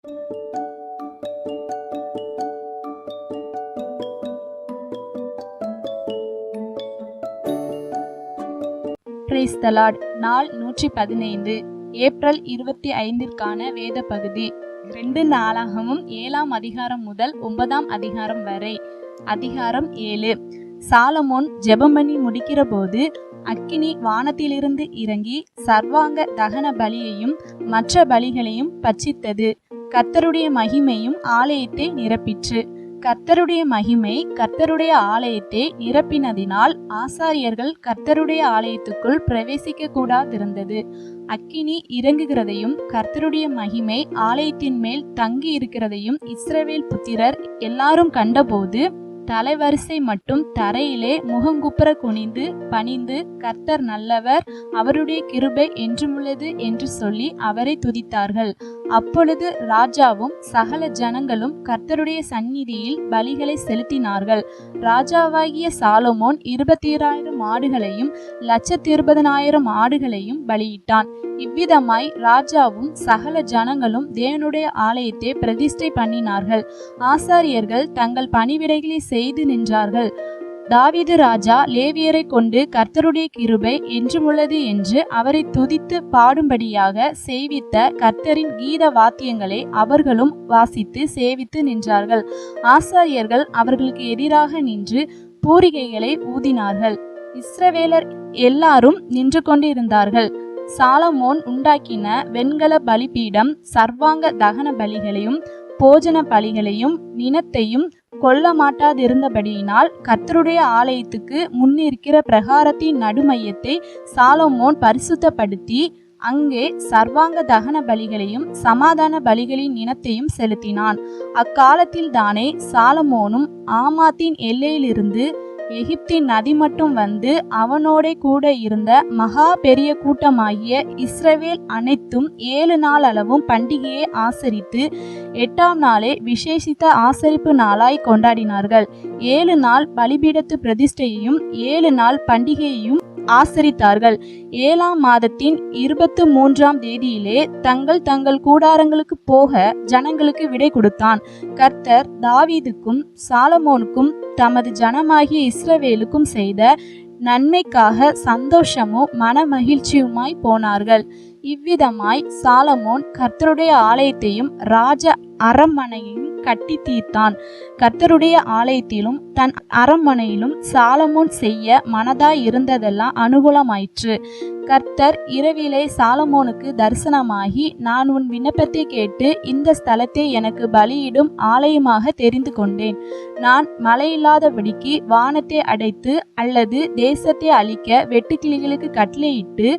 Praise the Lord. நாள் 115 April 25ற்கான வேத பகுதி 2 நாளாகமும் 7ஆம் அதிகாரம் முதல் 9ஆம் அதிகாரம் வரை. அதிகாரம் 7. சாலமோன் ஜெபம் பண்ணி முடிக்கிற போது அக்கினி வானத்திலிருந்து இறங்கி சர்வாங்க தகன பலியையும் மற்ற பலிகளையும் பட்சித்தது. கர்த்தருடைய மகிமையும் ஆலயத்தை நிரப்பிற்று. கர்த்தருடைய மகிமை கர்த்தருடைய ஆலயத்தை நிரப்பினதினால் ஆசாரியர்கள் கர்த்தருடைய ஆலயத்துக்குள் பிரவேசிக்க கூடாதிருந்தது. அக்கினி இறங்குகிறதையும் கர்த்தருடைய மகிமை ஆலயத்தின் மேல் தங்கி இருக்கிறதையும் இஸ்ரவேல் புத்திரர் எல்லாரும் கண்டபோது தலைவரிசை மட்டும் தரையிலே முகங்குப்புற குனிந்து பணிந்து, கர்த்தர் நல்லவர், அவருடைய கிருபை என்றுமுள்ளது என்று சொல்லி அவரை துதித்தார்கள். அப்பொழுது ராஜாவும் சகல ஜனங்களும் கர்த்தருடைய சந்நிதியில் பலிகளை செலுத்தினார்கள். ராஜாவாகிய சாலமோன் 22,000 ஆடுகளையும் 120,000 ஆடுகளையும் பலியிட்டான். இவ்விதமாய் ராஜாவும் சகல ஜனங்களும் தேவனுடைய ஆலயத்தை பிரதிஷ்டை பண்ணினார்கள். ஆசாரியர்கள் தங்கள் பணிவிடைகளை செய்து நின்றார்கள். தாவீது ராஜா லேவியரை கொண்டு கர்த்தருடைய கிருபை என்றுமுள்ளது என்று அவரை துதித்து பாடும்படியாக செய்வித்த கர்த்தரின் கீத வாத்தியங்களை அவர்களும் வாசித்து சேவித்து நின்றார்கள். ஆசாரியர்கள் அவர்களுக்கு எதிராக நின்று பூரிகைகளை ஊதினார்கள். இஸ்ரவேலர் எல்லாரும் நின்று கொண்டிருந்தார்கள். சாலமோன் உண்டாக்கின வெண்கல பலிபீடம் சர்வாங்க தகன பலிகளையும் போஜன பலிகளையும் நினத்தையும் கொல்ல மாட்டாதிருந்தபடியினால் கர்த்தருடைய ஆலயத்துக்கு முன்னிருக்கிற பிரகாரத்தின் நடுமையத்தை சாலமோன் பரிசுத்தப்படுத்தி அங்கே சர்வாங்க தகன பலிகளையும் சமாதான பலிகளின் நினத்தையும் செலுத்தினான். அக்காலத்தில் தானே சாலமோனும் ஆமாத்தின் எல்லையிலிருந்து எகிப்தின் நதி மட்டும் வந்து அவனோட கூட இருந்த மகா பெரிய கூட்டமாகிய இஸ்ரவேல் அனைத்தும் 7 நாள் அளவும் பண்டிகையை ஆசரித்து 8ஆம் நாளே விசேஷித்த ஆசரிப்பு நாளாய் கொண்டாடினார்கள். 7 நாள் பலிபீடத்து பிரதிஷ்டையையும் 7 நாள் பண்டிகையையும் ஆசரித்தார்கள். 7ஆம் மாதத்தின் 23ஆம் தேதியிலே தங்கள் தங்கள் கூடாரங்களுக்கு போக ஜனங்களுக்கு விடை கொடுத்தான். கர்த்தர் தாவீதுக்கும் சாலமோனுக்கும் தமது ஜனமாகிய இஸ்ரவேலுக்கும் செய்த நன்மைக்காக சந்தோஷமும் மன மகிழ்ச்சியுமாய் போனார்கள். இவ்விதமாய் சாலமோன் கர்த்தருடைய ஆலயத்தையும் ராஜ அரண்மனையையும் கட்டி தீர்த்தான். கர்த்தருடைய ஆலயத்திலும் தன் அரண்மனையிலும் சாலமோன் செய்ய மனதாய் இருந்ததெல்லாம் அனுகூலமாயிற்று. கர்த்தர் இரவிலே சாலமோனுக்கு தரிசனமாகி, நான் உன் விண்ணப்பத்தை கேட்டு இந்த ஸ்தலத்தை எனக்கு பலியிடும் ஆலயமாக தெரிந்து கொண்டேன். நான் மழையில்லாதபடிக்கு வானத்தை அடைத்து அல்லது தேசத்தை அழிக்க வெட்டுக்கிளிகளுக்கு கட்டளையிட்டு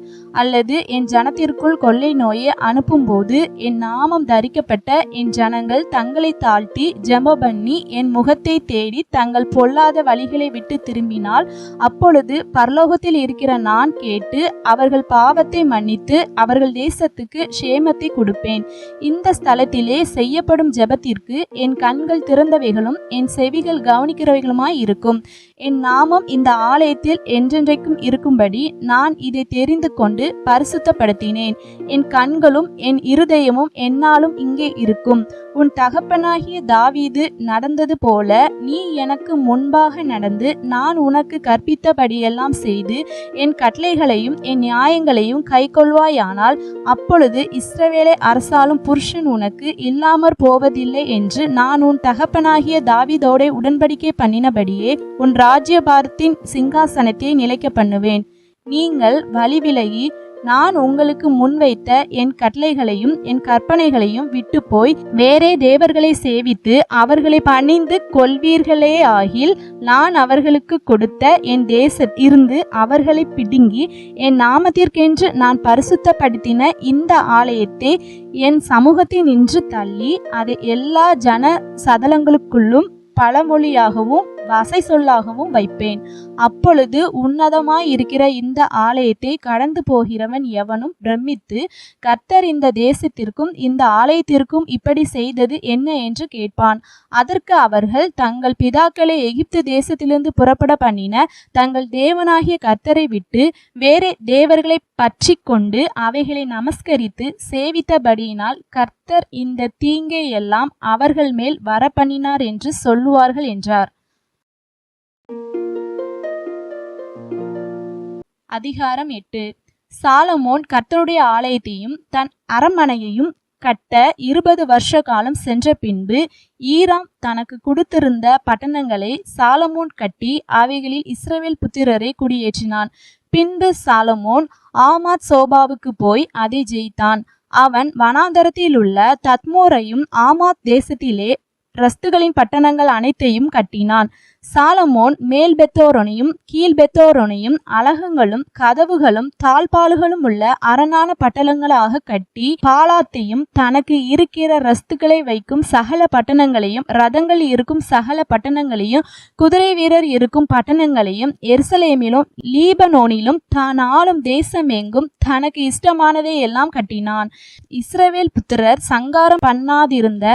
அல்லது என் ஜனத்திற்குள் கொள்ளை நோயை அனுப்பும்போது என் நாமம் தரிக்கப்பட்ட என் ஜனங்கள் தங்களை தாழ்த்தி ஜெபம் பண்ணி என் முகத்தை தேடி தங்கள் பொல்லாத வழிகளை விட்டு திரும்பினால் அப்பொழுது பரலோகத்தில் இருக்கிற நான் கேட்டு அவர்கள் பாவத்தை மன்னித்து அவர்கள் தேசத்துக்கு சேமத்தை கொடுப்பேன். இந்த ஸ்தலத்திலே செய்யப்படும் ஜெபத்திற்கு என் கண்கள் திறந்தவைகளும் என் செவிகள் கவனிக்கிறவைகளுமாய் இருக்கும். என் நாமம் இந்த ஆலயத்தில் என்றென்றைக்கும் இருக்கும்படி நான் இதை தெரிந்து கொண்டு பரிசுத்தப்படுத்தினேன். என் கண்களும் என் இருதயமும் என்னாலும் இங்கே இருக்கும். உன் தகப்பனாகிய தாவீது நடந்தது போல நீ எனக்கு முன்பாக நடந்து நான் உனக்கு கற்பித்தபடியெல்லாம் செய்து என் கட்டளைகளையும் என் நியாயங்களையும் கைக்கொள்வாயானால் அப்பொழுது இஸ்ரவேலை அரசாளும் புருஷன் உனக்கு இல்லாமற் போவதில்லை என்று நான் உன் தகப்பனாகிய தாவீதோட உடன்படிக்கை பண்ணினபடியே உன் ராஜ்யபாரத்தின் சிங்காசனத்தை நிலைக்க பண்ணுவேன். நீங்கள் வழி விலகி நான் உங்களுக்கு முன்வைத்த என் கட்டளைகளையும் என் கற்பனைகளையும் விட்டு போய் வேறே தேவர்களை சேவித்து அவர்களை பணிந்து கொள்வீர்களே ஆகில் நான் அவர்களுக்கு கொடுத்த என் தேசத்திலிருந்து அவர்களை பிடுங்கி என் நாமத்திற்கென்று நான் பரிசுத்தப்படுத்தின இந்த ஆலயத்தை என் சமூகத்தில் நின்று தள்ளி அதை எல்லா ஜன சதலங்களுக்குள்ளும் பழமொழியாகவும் வசை சொல்லாகவும் வைப்பேன். அப்பொழுது உன்னதமாய் இருக்கிற இந்த ஆலயத்தை கடந்து போகிறவன் எவனும் பிரமித்து, கர்த்தர் இந்த தேசத்திற்கும் இந்த ஆலயத்திற்கும் இப்படி செய்தது என்ன என்று கேட்பான். அதற்கு அவர்கள், தங்கள் பிதாக்களை எகிப்து தேசத்திலிருந்து புறப்பட பண்ணின தங்கள் தேவனாகிய கர்த்தரை விட்டு வேறே தேவர்களை பற்றி கொண்டு அவைகளை நமஸ்கரித்து சேவித்தபடியினால் கர்த்தர் இந்த தீங்கை எல்லாம் அவர்கள் மேல் வரப்பண்ணினார் என்று சொல்லுவார்கள் என்றார். அதிகாரம் 8. சாலமோன் கர்த்தருடைய ஆலயத்தையும் தன் அரண்மனையையும் கட்ட 20 வருஷ காலம் சென்ற பின்பு ஈராம் தனக்கு கொடுத்திருந்த பட்டணங்களை சாலமோன் கட்டி அவைகளில் இஸ்ரவேல் புத்திரரை குடியேற்றினான். பின்பு சாலமோன் ஆமாத் சோபாவுக்கு போய் அதை ஜெயித்தான். அவன் வனாந்தரத்தில் உள்ள தத்மோரையும் ஆமாத் தேசத்திலே ரஸ்துகளின் பட்டணங்கள் அனைத்தையும் கட்டினான். சாலமோன் மேல் பெத்தோரனையும் கீழ் பெத்தோரனையும் அலகங்களும் கதவுகளும் தாழ்பால்களும் உள்ள அரணான பட்டணங்களாக கட்டி பாலாத்தையும் தனக்கு இருக்கிற ரஸ்துகளை வைக்கும் சகல பட்டணங்களையும் ரதங்கள் இருக்கும் சகல பட்டணங்களையும் குதிரை வீரர் இருக்கும் பட்டணங்களையும் எருசலேமிலும் லீபனோனிலும் தான் ஆளும் தேசமெங்கும் தனக்கு இஷ்டமானதை எல்லாம் கட்டினான். இஸ்ரவேல் புத்திரர் சங்காரம் பண்ணாதிருந்த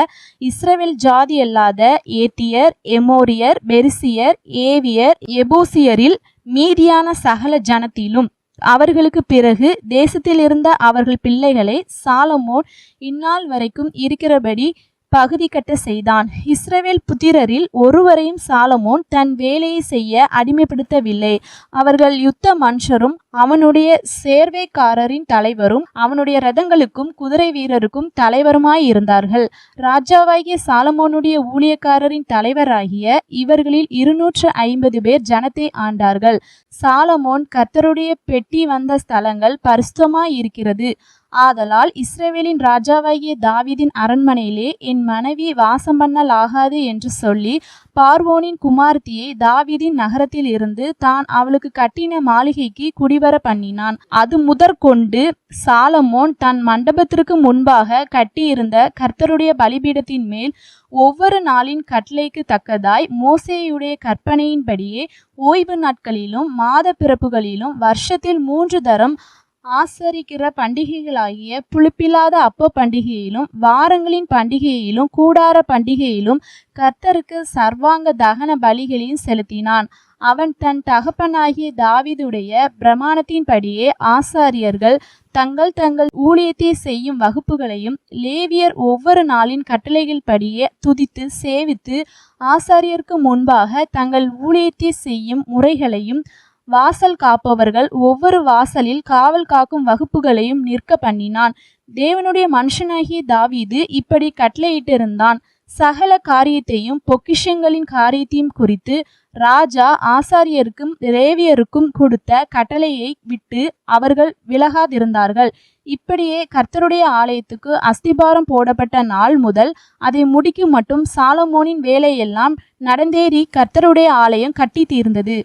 இஸ்ரவேல் ஜாதி அல்லாத ஏத்தியர், எமோரியர், பெரிசியர், ஏவியர், எபூசியரில் மீதியான சகல ஜனத்திலும் அவர்களுக்கு பிறகு தேசத்தில் இருந்த அவர்கள் பிள்ளைகளை சாலமோன் இந்நாள் வரைக்கும் இருக்கிறபடி பகுதி கட்ட செய்தான். இஸ்ரவேல் புத்திரரில் ஒருவரையும் சாலமோன் தன் வேலையை செய்ய அடிமைப்படுத்தவில்லை. அவர்கள் யுத்த மனுஷரும் அவனுடைய சேர்வைக்காரரின் தலைவரும் அவனுடைய ரதங்களுக்கும் குதிரை வீரருக்கும் தலைவருமாய் இருந்தார்கள். ராஜாவாகிய சாலமோனுடைய ஊழியக்காரரின் தலைவராகிய இவர்களில் 250 பேர் ஜனத்தை ஆண்டார்கள். சாலமோன் கர்த்தருடைய பெட்டி வந்த ஸ்தலங்கள் பரிசுத்தமாய் இருக்கிறது. ஆதலால் இஸ்ரவேலின் ராஜாவாகிய தாவீதின் அரண்மனையிலே என் மனைவி வாசம் பண்ணலாகாது என்று சொல்லி பார்வோனின் குமாரத்தியை தாவீதின் நகரத்தில் இருந்து தான் அவளுக்கு கட்டின மாளிகைக்கு குடிவர பண்ணினான். அது முதற்கொண்டு சாலமோன் தன் மண்டபத்திற்கு முன்பாக கட்டியிருந்த கர்த்தருடைய பலிபீடத்தின் மேல் ஒவ்வொரு நாளின் கட்டளைக்கு தக்கதாய் மோசேயுடைய கற்பனையின்படியே ஓய்வு நாட்களிலும் மாத பிறப்புகளிலும் வருஷத்தில் 3 தரம் ஆசரிக்கிற பண்டிகைகளாகிய புளிப்பில்லாத அப்ப பண்டிகையிலும் வாரங்களின் பண்டிகையிலும் கூடார பண்டிகையிலும் கர்த்தருக்கு சர்வாங்க தகன பலிகளையும் செலுத்தினான். அவன் தன் தகப்பனாகிய தாவீதுடைய பிரமாணத்தின்படியே ஆசாரியர்கள் தங்கள் தங்கள் ஊழியத்தை செய்யும் வகுப்புகளையும் லேவியர் ஒவ்வொரு நாளின் கட்டளைகள் படியே துதித்து சேவித்து ஆசாரியருக்கு முன்பாக தங்கள் ஊழியத்தை செய்யும் முறைகளையும் வாசல் காப்பவர்கள் ஒவ்வொரு வாசலில் காவல் காக்கும் வகுப்புகளையும் நிற்க பண்ணினான். தேவனுடைய மனுஷனாகிய தாவீது இப்படி கட்டளையிட்டிருந்தான். சகல காரியத்தையும் பொக்கிஷங்களின் காரியத்தையும் குறித்து ராஜா ஆசாரியருக்கும் லேவியருக்கும் கொடுத்த கட்டளையை விட்டு அவர்கள் விலகாதிருந்தார்கள். இப்படியே கர்த்தருடைய ஆலயத்துக்கு அஸ்திபாரம் போடப்பட்ட நாள் முதல் அதை முடிக்கும் மட்டும் சாலமோனின் வேலையெல்லாம் நடந்தேறி கர்த்தருடைய ஆலயம் கட்டி தீர்ந்தது.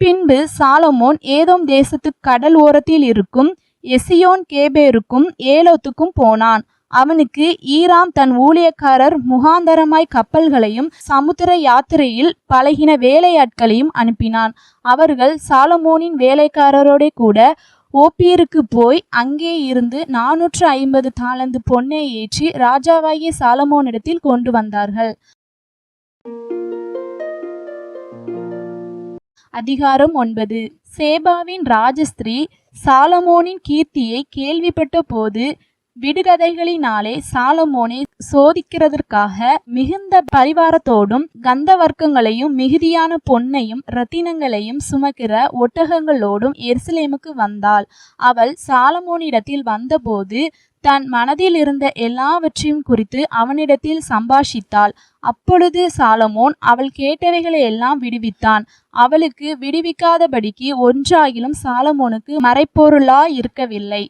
பின்பு சாலமோன் ஏதோம் தேசத்து கடல் ஓரத்தில் இருக்கும் எசியோன் கேபேருக்கும் ஏலோத்துக்கும் போனான். அவனுக்கு ஈராம் தன் ஊழியக்காரர் முகாந்தரமாய் கப்பல்களையும் சமுத்திர யாத்திரையில் பழகின வேலையாட்களையும் அனுப்பினான். அவர்கள் சாலமோனின் வேலைக்காரரோட கூட ஓப்பீருக்கு போய் அங்கே இருந்து 450 தாலந்து பொன்னை ஏற்றி ராஜாவாகிய சாலமோனிடத்தில் கொண்டு வந்தார்கள். அதிகாரம் 9. சேபாவின் ராஜஸ்திரீ சாலமோனின் கீர்த்தியை கேள்விப்பட்ட போது விடுகதைகளினாலே சாலமோனை சோதிக்கிறதற்காக மிகுந்த பரிவாரத்தோடும் கந்தவர்க்கங்களையும் மிகுதியான பொன்னையும் இரத்தினங்களையும் சுமக்கிற ஒட்டகங்களோடும் எருசலேமுக்கு வந்தாள். அவள் சாலமோனிடத்தில் வந்தபோது தன் மனதில் இருந்த எல்லாவற்றையும் குறித்து அவனிடத்தில் சம்பாஷித்தாள். அப்பொழுது சாலமோன் அவள் கேட்டவைகளை எல்லாம் விடுவித்தான். அவளுக்கு விடுவிக்காதபடிக்கு ஒன்றாகிலும் சாலமோனுக்கு மறைப்பொருளாய் இருக்கவில்லை.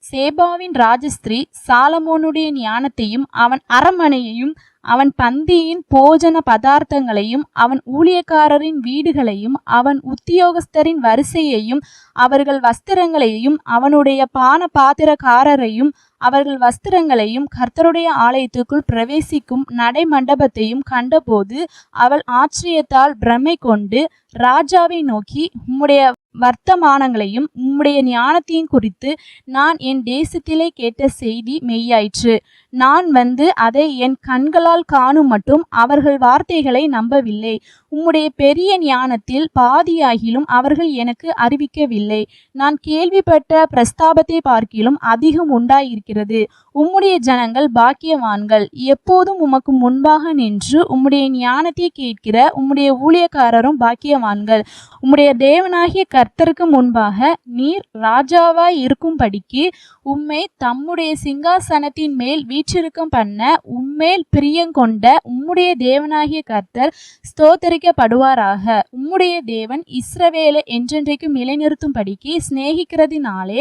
சேபாவின் ராஜஸ்திரீ சாலமோனுடைய ஞானத்தையும் அவன் அரண்மனையையும் அவன் பந்தியின் போஜன பதார்த்தங்களையும் அவன் ஊழியக்காரரின் வீடுகளையும் அவன் உத்தியோகஸ்தரின் வரிசையையும் அவர்கள் வஸ்திரங்களையும் அவனுடைய பான பாத்திரக்காரரையும் அவர்கள் வஸ்திரங்களையும் கர்த்தருடைய ஆலயத்துக்குள் பிரவேசிக்கும் நடை மண்டபத்தையும் கண்டபோது அவள் ஆச்சரியத்தால் பிரமை கொண்டு ராஜாவை நோக்கி, உம்முடைய வர்த்தமானங்களையும் உம்முடைய ஞானத்தையும் குறித்து நான் என் தேசத்திலே கேட்ட செய்தி மெய்யாயிற்று. நான் வந்து அதை என் கண்களால் காணும் மட்டும் அவர்கள் வார்த்தைகளை நம்பவில்லை. உம்முடைய பெரிய ஞானத்தில் பாதியாகிலும் அவர்கள் எனக்கு அறிவிக்கவில்லை. நான் கேள்விப்பட்ட பிரஸ்தாபத்தை பார்க்கிலும் அதிகம் உண்டாயிருக்கிறது. உம்முடைய ஜனங்கள் பாக்கியவான்கள். எப்போதும் உமக்கு முன்பாக நின்று உம்முடைய ஞானத்தை கேட்கிற உம்முடைய ஊழியக்காரரும் பாக்கியவான்கள். உம்முடைய தேவனாகிய கர்த்தருக்கு முன்பாக நீர் ராஜாவாய் இருக்கும்படிக்கு உம்மை தம்முடைய சிங்காசனத்தின் மேல் வீற்றிருக்கும் பண்ண உம்மேல் பிரியங்கொண்ட உம்முடைய தேவனாகிய கர்த்தர் ஸ்தோத்தரிக்கப்படுவாராக. உம்முடைய தேவன் இஸ்ரவேலை என்றென்றைக்கும் நிலைநிறுத்தும்படிக்கு சிநேகிக்கிறதினாலே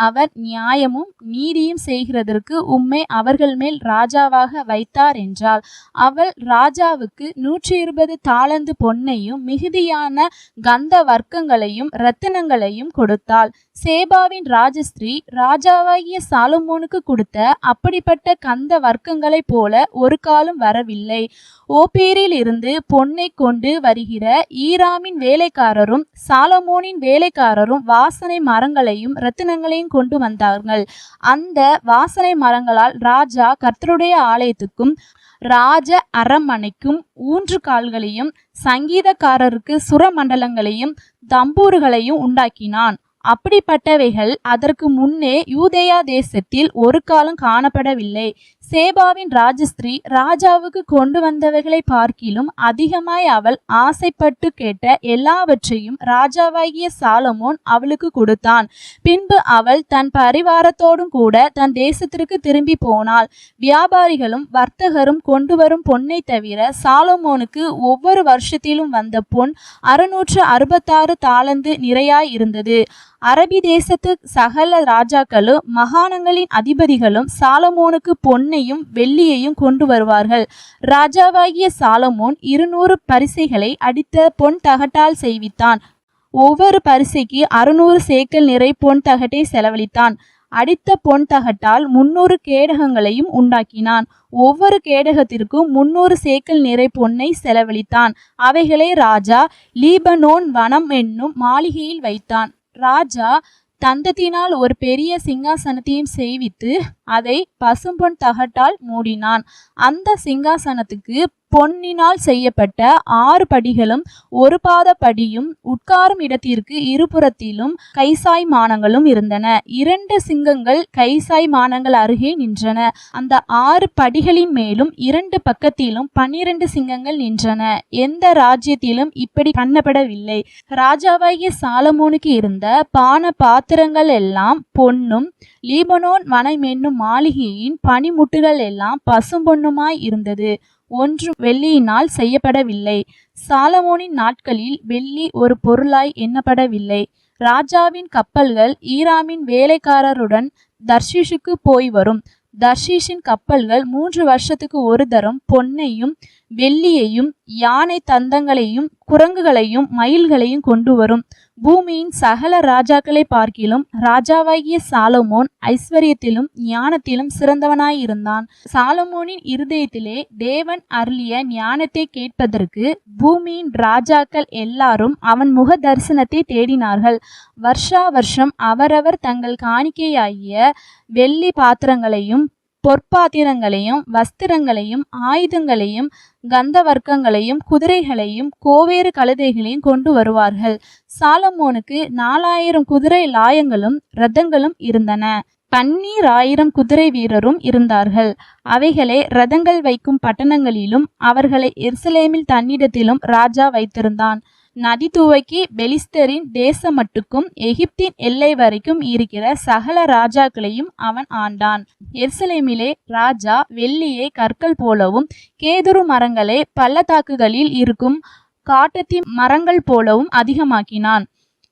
அவர் நியாயமும் நீதியும் செய்கிறதற்கு உம்மை அவர்கள் மேல் ராஜாவாக வைத்தார் என்றாள். அவள் ராஜாவுக்கு 120 தாலந்து பொன்னையும் மிகுதியான கந்த வர்க்கங்களையும் இரத்தினங்களையும் கொடுத்தாள். சேபாவின் ராஜஸ்திரீ ராஜாவாகிய சாலமோனுக்கு கொடுத்த அப்படிப்பட்ட கந்த வர்க்கங்களைப் போல ஒரு காலம் வரவில்லை. ஓப்பீரில் இருந்து பொன்னை கொண்டு வருகிற ஈராமின் வேலைக்காரரும் சாலமோனின் வேலைக்காரரும் வாசனை மரங்களையும் இரத்தினங்களையும் கொண்டு வந்தார்கள். அந்த வாசனை மரங்களால் ராஜா கர்த்தருடைய ஆலயத்துக்கும் ராஜ அரண்மனைக்கும் ஊன்று கால்களையும் சங்கீதக்காரருக்கு சுரமண்டலங்களையும் தம்பூர்களையும் உண்டாக்கினான். அப்படிப்பட்டவைகள் அதற்கு முன்னே யூதேயா தேசத்தில் ஒரு காலம் காணப்படவில்லை. சேபாவின் ராஜஸ்திரீ ராஜாவுக்கு கொண்டு வந்தவைகளை பார்க்கிலும் அதிகமாய் அவள் ஆசைப்பட்டு கேட்ட எல்லாவற்றையும் ராஜாவாகிய சாலமோன் அவளுக்கு கொடுத்தான். பின்பு அவள் தன் பரிவாரத்தோடும் கூட தன் தேசத்திற்கு திரும்பி போனாள். வியாபாரிகளும் வர்த்தகரும் கொண்டு வரும் பொன்னை தவிர சாலமோனுக்கு ஒவ்வொரு வருஷத்திலும் வந்த பொன் 666 தாலந்து நிறையாய் இருந்தது. அரபி தேசத்து சகல ராஜாக்களும் மகாணங்களின் அதிபதிகளும் சாலமோனுக்கு பொன்னையும் வெள்ளியையும் கொண்டு வருவார்கள். ராஜாவாகிய சாலமோன் 200 பரிசைகளை அடித்த பொன் தகட்டால் செய்வித்தான். ஒவ்வொரு பரிசைக்கு 600 சேக்கல் நிறை பொன் தகட்டை செலவழித்தான். அடித்த பொன் தகட்டால் 300 கேடகங்களையும் உண்டாக்கினான். ஒவ்வொரு கேடகத்திற்கும் 300 சேக்கல் நிறை பொன்னை செலவழித்தான். அவைகளை ராஜா லீபனோன் வனம் என்னும் மாளிகையில் வைத்தான். ராஜா தந்தத்தினால் ஒரு பெரிய சிங்காசனத்தையும் செய்வித்து அதை பசும்பொன் தகட்டால் மூடினான். அந்த சிங்காசனத்துக்கு பொன்னினால் செய்யப்பட்ட 6 படிகளும் 1 பாத படியும் உட்காரும் இடத்திற்கு இருபுறத்திலும் கைசாய்மானங்களும் இருந்தன. 2 சிங்கங்கள் கைசாய்மானங்கள் அருகே நின்றன. அந்த 6 படிகளின் மேலும் 2 பக்கத்திலும் 12 சிங்கங்கள் நின்றன. எந்த ராஜ்யத்திலும் இப்படி பண்ணப்படவில்லை. ராஜாவாகிய சாலமோனுக்கு இருந்த பான பாத்திரங்கள் எல்லாம் பொன்னும் லீபனோன் வனம் என்னும் மாளிகையின் பனிமுட்டுகள் எல்லாம் பசும்பொன்னுமாய் இருந்தது. ஒன்று வெள்ளியினால் செய்யப்படவில்லை. சாலமோனின் நாட்களில் வெள்ளி ஒரு பொருளாய் எண்ணப்படவில்லை. ராஜாவின் கப்பல்கள் ஈராமின் வேலைக்காரருடன் தர்ஷீஷுக்கு போய் வரும். தர்ஷீஷின் கப்பல்கள் 3 வருஷத்துக்கு ஒரு தரம் பொன்னையும் வெள்ளியையும் யானை தந்தங்களையும் குரங்குகளையும் மயில்களையும் கொண்டு வரும். பூமியின் சகல ராஜாக்களை பார்க்கிலும் ராஜாவாகிய சாலமோன் ஐஸ்வர்யத்திலும் ஞானத்திலும் சிறந்தவனாயிருந்தான். சாலமோனின் இருதயத்திலே தேவன் அருளிய ஞானத்தை கேட்பதற்கு பூமியின் ராஜாக்கள் எல்லாரும் அவன் முக தரிசனத்தை தேடினார்கள். வருஷா வருஷம் அவரவர் தங்கள் காணிக்கையாகிய வெள்ளி பாத்திரங்களையும் பொற்பாத்திரங்களையும் வஸ்திரங்களையும் ஆயுதங்களையும் கந்தவர்க்கங்களையும் குதிரைகளையும் கோவேறு கழுதைகளையும் கொண்டு வருவார்கள். சாலமோனுக்கு 4000 குதிரை லாயங்களும் இரதங்களும் இருந்தன. 12000 குதிரை வீரரும் இருந்தார்கள். அவைகளை இரதங்கள் வைக்கும் பட்டணங்களிலும் அவர்களை எருசலேமில் தன்னிடத்திலும் ராஜா வைத்திருந்தான். நதி துவக்கி பெலிஸ்தரின் தேசம் மட்டுக்கும் எகிப்தின் எல்லை வரைக்கும் இருக்கிற சகல ராஜாக்களையும் அவன் ஆண்டான். எருசலேமிலே ராஜா வெள்ளியை கற்கள் போலவும் கேதுரு மரங்களை பள்ளத்தாக்குகளில் இருக்கும் காட்டத்தி மரங்கள் போலவும் அதிகமாக்கினான்.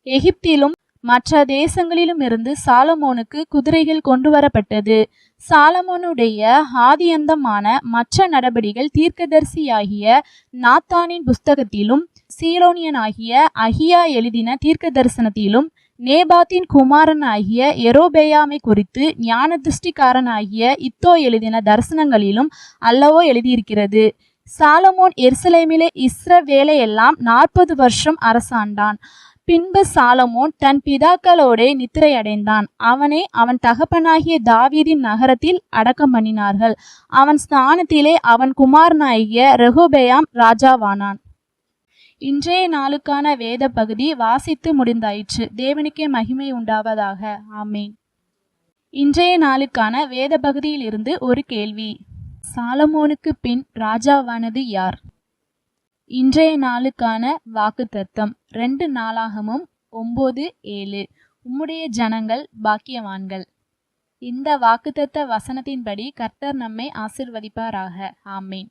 எகிப்திலும் மற்ற தேசங்களிலும் இருந்து சாலமோனுக்கு குதிரைகள் கொண்டு வரப்பட்டது. சாலமோனுடைய ஆதியந்தமான மற்ற நடபடிகள் தீர்க்கதரிசியாகிய நாத்தானின் புஸ்தகத்திலும் சீலோனியனாகிய அகியா எழுதின தீர்க்க தரிசனத்திலும் நேபாத்தின் குமாரனாகிய எரோபெயாமை குறித்து ஞானதிருஷ்டிக்காரனாகிய இத்தோ எழுதின தரிசனங்களிலும் அல்லவோ எழுதியிருக்கிறது. சாலமோன் எருசலேமிலே இஸ்ரவேலையெல்லாம் 40 வருஷம் அரசாண்டான். பின்பு சாலமோன் தன் பிதாக்களோடே நித்திரையடைந்தான். அவனை அவன் தகப்பனாகிய தாவீதின் நகரத்தில் அடக்கம் பண்ணினார்கள். அவன் ஸ்தானத்திலே அவன் குமாரனாகிய ரெகொபெயாம் ராஜாவானான். இன்றைய நாளுக்கான வேத பகுதி வாசித்து முடிந்தாயிற்று. தேவனுக்கே மகிமை உண்டாவதாக. ஆமேன். இன்றைய நாளுக்கான வேத பகுதியில் இருந்து ஒரு கேள்வி. சாலமோனுக்கு பின் ராஜாவானது யார்? இன்றைய நாளுக்கான வாக்குத்தத்தம் 2 நாளாகமும் 9:7. உம்முடைய ஜனங்கள் பாக்கியவான்கள். இந்த வாக்குத்தத்த வசனத்தின்படி கர்த்தர் நம்மை ஆசீர்வதிப்பாராக. ஆமேன்.